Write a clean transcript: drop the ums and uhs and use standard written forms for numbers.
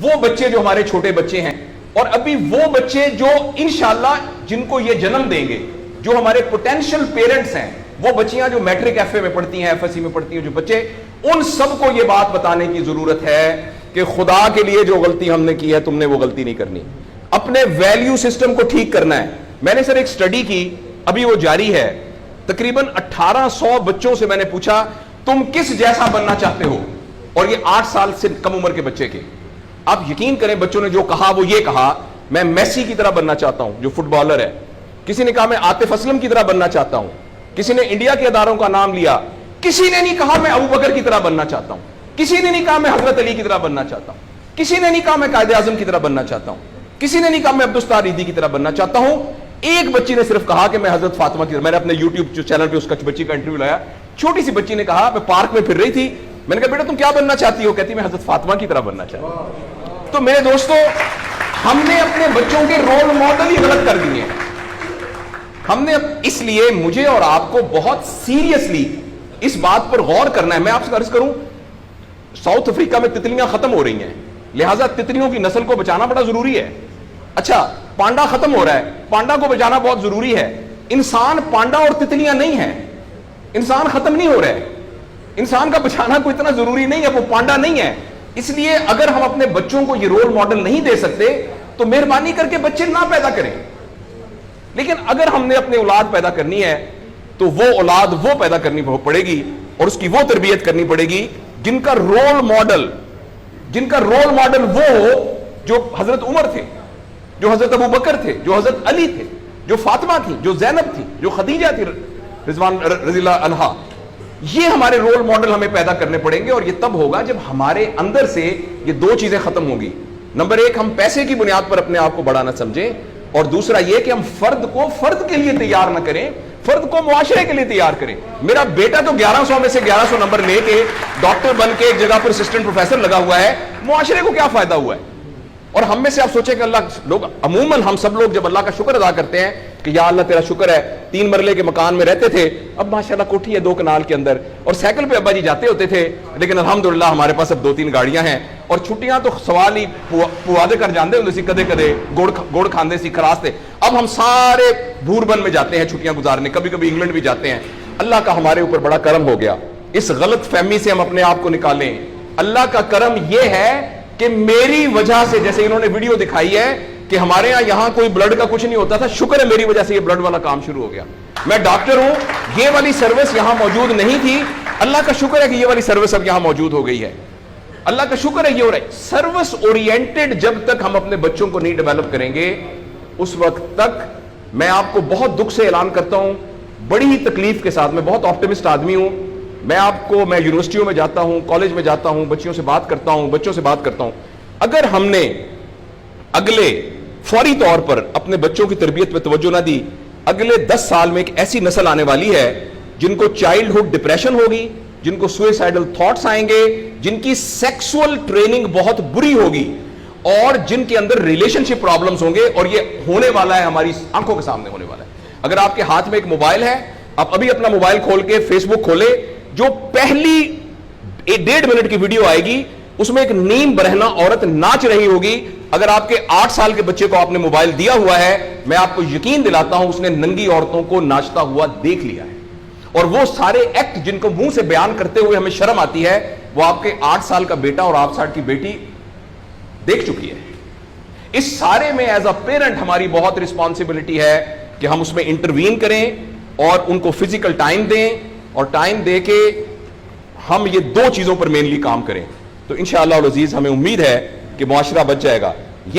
وہ بچے جو ہمارے چھوٹے بچے ہیں اور ابھی وہ بچے جو انشاءاللہ جن کو یہ جنم دیں گے, جو ہمارے پوٹینشل پیرنٹس ہیں, وہ بچیاں جو میٹرک ایف اے میں پڑھتی ہیں, ایف ایس سی میں پڑھتی ہیں, جو بچے, ان سب کو یہ بات بتانے کی ضرورت ہے کہ خدا کے لیے جو غلطی ہم نے کی ہے تم نے وہ غلطی نہیں کرنی. اپنے ویلیو سسٹم کو ٹھیک کرنا ہے. میں نے سر ایک سٹڈی کی, ابھی وہ جاری ہے, تقریباً 1800 بچوں سے میں نے پوچھا تم کس جیسا بننا چاہتے ہو, اور یہ 8 سال سے کم عمر کے بچے کے. آپ یقین کریں بچوں نے جو کہا وہ یہ کہا میں میسی کی طرح بننا چاہتا ہوں جو فٹ بالر ہے, کسی نے کہا میں عاطف اسلم کی طرح بننا چاہتا ہوں, کسی نے انڈیا کے اداروں کا نام لیا, کسی نے نہیں کہا میں ابو بکر کی طرح بننا چاہتا ہوں, کسی نے نہیں کہا میں حضرت علی کی طرح بننا چاہتا ہوں, کسی نے نہیں کہا میں قائد اعظم کی طرح بننا چاہتا ہوں, کسی نے نہیں کہا میں عبدالستار ایدھی کی طرح بننا چاہتا ہوں. ایک بچی نے صرف کہا کہ میں حضرت فاطمہ کی طرح. میں نے اپنے یوٹیوب چینل پہ اس بچی کا انٹرویو لایا, چھوٹی سی بچی نے کہا, میں پارک میں پھر رہی تھی, میں نے کہا بیٹا تم کیا بننا چاہتی ہو, کہتی میں حضرت فاطمہ کی طرح بننا چاہتی ہوں. تو میرے دوستو, ہم نے اپنے بچوں کے رول ماڈل ہی غلط کر دیے ہیں. ہم نے, اس لیے مجھے اور آپ کو بہت سیریسلی اس بات پر غور کرنا ہے. میں آپ سے عرض کروں, ساؤتھ افریقہ میں تتلیاں ختم ہو رہی ہیں, لہٰذا تتلیوں کی نسل کو بچانا بڑا ضروری ہے. اچھا, پانڈا ختم ہو رہا ہے, پانڈا کو بچانا بہت ضروری ہے. انسان پانڈا اور تتلیاں نہیں ہیں, انسان ختم نہیں ہو رہا ہے, انسان کا بچانا کوئی اتنا ضروری نہیں ہے, وہ پانڈا نہیں ہے. اس لیے اگر ہم اپنے بچوں کو یہ رول ماڈل نہیں دے سکتے تو مہربانی کر کے بچے نہ پیدا کریں. لیکن اگر ہم نے اپنی اولاد پیدا کرنی ہے تو وہ اولاد وہ پیدا کرنی پڑے گی اور اس کی وہ تربیت کرنی پڑے گی جن کا رول ماڈل وہ ہو جو حضرت عمر تھے, جو حضرت ابو بکر تھے, جو حضرت علی تھے, جو فاطمہ تھی, جو زینب تھی, جو خدیجہ تھی رضوان رضی اللہ عنہا. یہ ہمارے رول ماڈل ہمیں پیدا کرنے پڑیں گے, اور یہ تب ہوگا جب ہمارے اندر سے یہ دو چیزیں ختم ہوگی. نمبر 1, ہم پیسے کی بنیاد پر اپنے آپ کو بڑا نہ سمجھیں, اور دوسرا یہ کہ ہم فرد کو فرد کے لیے تیار نہ کریں, فرد کو معاشرے کے لیے تیار کریں. میرا بیٹا تو 1100 میں سے 1100 نمبر لے کے ڈاکٹر بن کے ایک جگہ پر اسسٹنٹ پروفیسر لگا ہوا ہے, معاشرے کو کیا فائدہ ہوا ہے؟ اور ہم میں سے آپ سوچیں کہ اللہ لوگ, عموماً ہم سب لوگ جب اللہ کا شکر ادا کرتے ہیں کہ یا اللہ تیرا شکر ہے, 3 مرلے کے مکان میں رہتے تھے, اب ماشاءاللہ کوٹھی ہے 2 کنال کے اندر, اور سائیکل پہ ابا جی جاتے ہوتے تھے, لیکن الحمدللہ ہمارے پاس اب 2-3 گاڑیاں ہیں, اور چھٹیاں تو سوال ہی پوادے کر جاندے ہوندے سی, کدے کدے گوڑ کھاندے سی, خراس تھے. اب ہم سارے بھوربن میں جاتے ہیں چھٹیاں گزارنے, کبھی کبھی انگلینڈ بھی جاتے ہیں. اللہ کا ہمارے اوپر بڑا کرم ہو گیا. اس غلط فہمی سے ہم اپنے آپ کو نکالیں. اللہ کا کرم یہ ہے کہ میری وجہ سے, جیسے انہوں نے ویڈیو دکھائی ہے کہ ہمارے یہاں کوئی بلڈ کا کچھ نہیں ہوتا تھا, شکر ہے میری وجہ سے یہ بلڈ والا کام شروع ہو گیا. میں ڈاکٹر ہوں, یہ والی سروس یہاں موجود نہیں تھی, اللہ کا شکر ہے کہ یہ والی سروس اب یہاں موجود ہو گئی ہے. اللہ کا شکر ہے یہ ہو رہا ہے. سروس اورینٹڈ جب تک ہم اپنے بچوں کو نہیں ڈیولپ کریں گے, اس وقت تک میں آپ کو بہت دکھ سے اعلان کرتا ہوں, بڑی ہی تکلیف کے ساتھ, میں بہت آپٹمسٹ آدمی ہوں, میں یونیورسٹیوں میں جاتا ہوں, کالج میں جاتا ہوں, بچوں سے بات کرتا ہوں, اگر ہم نے اگلے فوری طور پر اپنے بچوں کی تربیت پہ توجہ نہ دی, اگلے 10 سال میں ایک ایسی نسل آنے والی ہے جن کو چائلڈہڈ ڈپریشن ہوگی, جن کو سوئسائڈل تھاٹس آئیں گے, جن کی سیکسول ٹریننگ بہت بری ہوگی, اور جن کے اندر ریلیشن شپ پرابلمز ہوں گے. اور یہ ہونے والا ہے, ہماری آنکھوں کے سامنے ہونے والا ہے. اگر آپ کے ہاتھ میں ایک موبائل ہے, آپ ابھی اپنا موبائل کھول کے فیس بک کھولے, جو پہلی 1.5 منٹ کی ویڈیو آئے گی اس میں ایک نیم برہنہ عورت ناچ رہی ہوگی. اگر آپ کے 8 سال کے بچے کو آپ نے موبائل دیا ہوا ہے, میں آپ کو یقین دلاتا ہوں اس نے ننگی عورتوں کو ناچتا ہوا دیکھ لیا ہے, اور وہ سارے ایکٹ جن کو منہ سے بیان کرتے ہوئے ہمیں شرم آتی ہے, وہ آپ کے 8 سال کا بیٹا اور 8 سال کی بیٹی دیکھ چکی ہے. اس سارے میں ایز اے پیرنٹ ہماری بہت رسپانسبلٹی ہے کہ ہم اس میں انٹروین کریں اور ان کو فزیکل ٹائم دیں, اور ٹائم دے کے ہم یہ 2 چیزوں پر مینلی کام کریں. تو انشاءاللہ العزیز ہمیں امید ہے کہ معاشرہ بچ جائے گا.